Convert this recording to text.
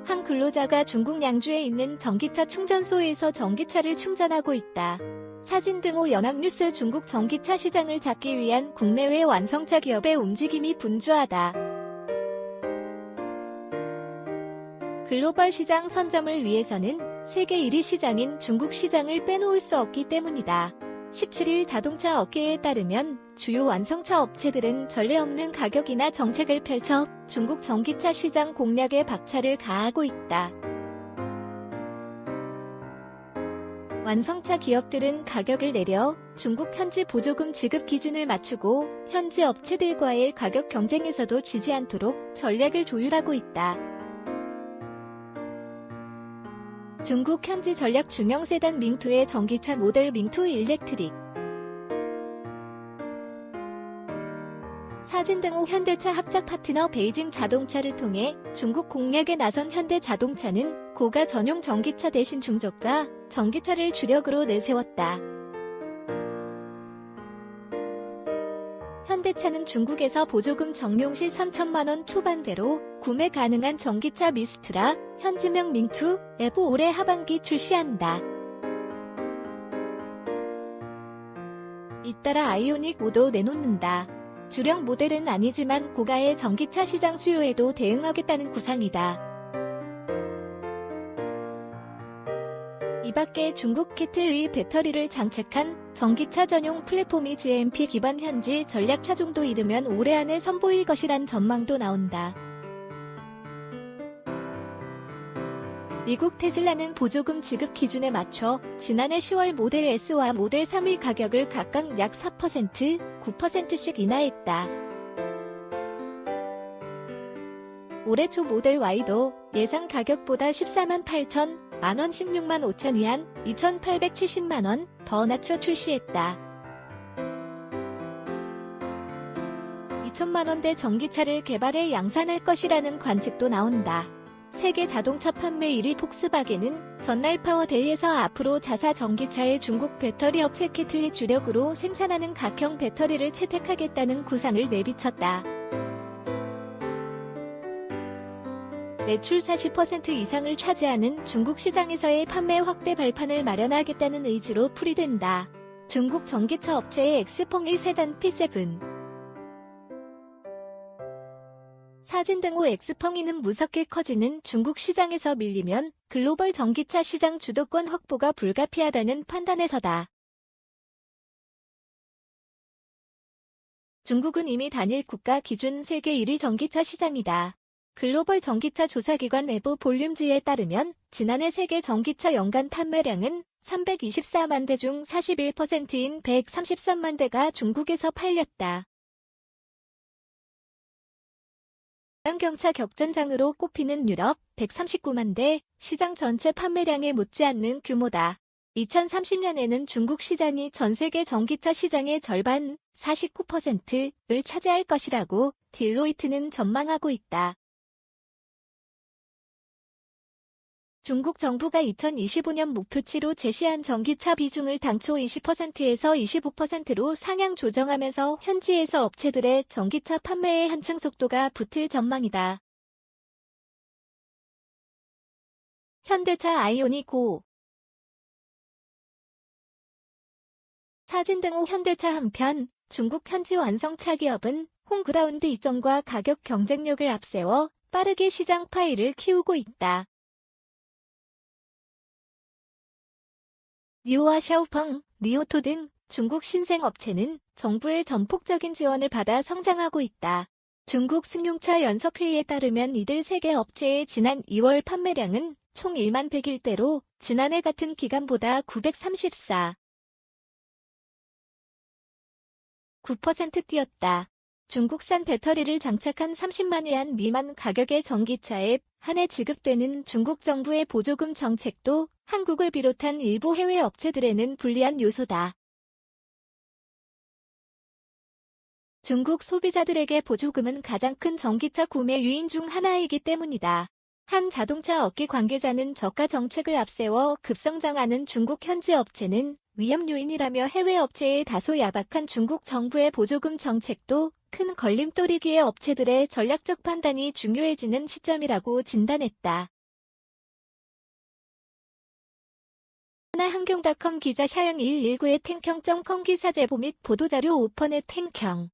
한 근로자가 중국 양주에 있는 전기차 충전소에서 전기차를 충전하고 있다. 사진 등호 연합뉴스. 중국 전기차 시장을 잡기 위한 국내외 완성차 기업의 움직임이 분주하다. 글로벌 시장 선점을 위해서는 세계 1위 시장인 중국 시장을 빼놓을 수 없기 때문이다. 17일 자동차 업계에 따르면 주요 완성차 업체들은 전례 없는 가격이나 정책을 펼쳐 중국 전기차 시장 공략에 박차를 가하고 있다. 완성차 기업들은 가격을 내려 중국 현지 보조금 지급 기준을 맞추고 현지 업체들과의 가격 경쟁에서도 지지 않도록 전략을 조율하고 있다. 중국 현지 전략 중형 세단 밍2의 전기차 모델 밍2 일렉트릭. 사진 등호 현대차 합작 파트너 베이징 자동차를 통해 중국 공략에 나선 현대자동차는 고가 전용 전기차 대신 중저가 전기차를 주력으로 내세웠다. 현대차는 중국에서 보조금 적용 시 3천만 원 초반대로 구매 가능한 전기차 미스트라, 현지명 밍2, 에보 올해 하반기 출시한다. 잇따라 아이오닉 5도 내놓는다. 주력 모델은 아니지만 고가의 전기차 시장 수요에도 대응하겠다는 구상이다. 이 밖에 중국 캐틀의 배터리를 장착한 전기차 전용 플랫폼이 GMP 기반 현지 전략 차종도 이르면 올해 안에 선보일 것이란 전망도 나온다. 미국 테슬라는 보조금 지급 기준에 맞춰 지난해 10월 모델 S와 모델 3의 가격을 각각 약 4%, 9%씩 인하했다. 올해 초 모델 Y도 예상 가격보다 14만 8천 만원 16만 5천 위안 2,870만원 더 낮춰 출시했다. 2천만원대 전기차를 개발해 양산할 것이라는 관측도 나온다. 세계 자동차 판매 1위 폭스바겐은 전날 파워데이에서 앞으로 자사 전기차의 중국 배터리 업체 캐틀리 주력으로 생산하는 각형 배터리를 채택하겠다는 구상을 내비쳤다. 매출 40% 이상을 차지하는 중국 시장에서의 판매 확대 발판을 마련하겠다는 의지로 풀이된다. 중국 전기차 업체의 엑스펑 1세단 P7. 사진 등호 엑스펑이는 무섭게 커지는 중국 시장에서 밀리면 글로벌 전기차 시장 주도권 확보가 불가피하다는 판단에서다. 중국은 이미 단일 국가 기준 세계 1위 전기차 시장이다. 글로벌 전기차 조사기관 에보 볼륨지에 따르면 지난해 세계 전기차 연간 판매량은 324만 대 중 41%인 133만 대가 중국에서 팔렸다. 경차 격전장으로 꼽히는 유럽 139만 대, 시장 전체 판매량에 못지않는 규모다. 2030년에는 중국 시장이 전 세계 전기차 시장의 절반, 49%를 차지할 것이라고 딜로이트는 전망하고 있다. 중국 정부가 2025년 목표치로 제시한 전기차 비중을 당초 20%에서 25%로 상향 조정하면서 현지에서 업체들의 전기차 판매의 한층 속도가 붙을 전망이다. 현대차 아이오닉 5. 사진 등호 현대차. 한편 중국 현지 완성차 기업은 홈그라운드 이점과 가격 경쟁력을 앞세워 빠르게 시장 파이를 키우고 있다. 니오와 샤오펑, 리오토 등 중국 신생 업체는 정부의 전폭적인 지원을 받아 성장하고 있다. 중국 승용차 연석회의에 따르면 이들 세계 업체의 지난 2월 판매량은 총 1만 101대로 지난해 같은 기간보다 9% 뛰었다. 중국산 배터리를 장착한 30만 위안 미만 가격의 전기차에 한해 지급되는 중국 정부의 보조금 정책도 한국을 비롯한 일부 해외 업체들에는 불리한 요소다. 중국 소비자들에게 보조금은 가장 큰 전기차 구매 요인 중 하나이기 때문이다. 한 자동차 업계 관계자는 저가 정책을 앞세워 급성장하는 중국 현지 업체는 위험 요인이라며 해외 업체의 다소 야박한 중국 정부의 보조금 정책도 큰 걸림돌이기에 업체들의 전략적 판단이 중요해지는 시점이라고 진단했다. 한경닷컴 기자 샤영 119의 탱형.com 기사 제보 및 보도자료 오퍼넷 탱형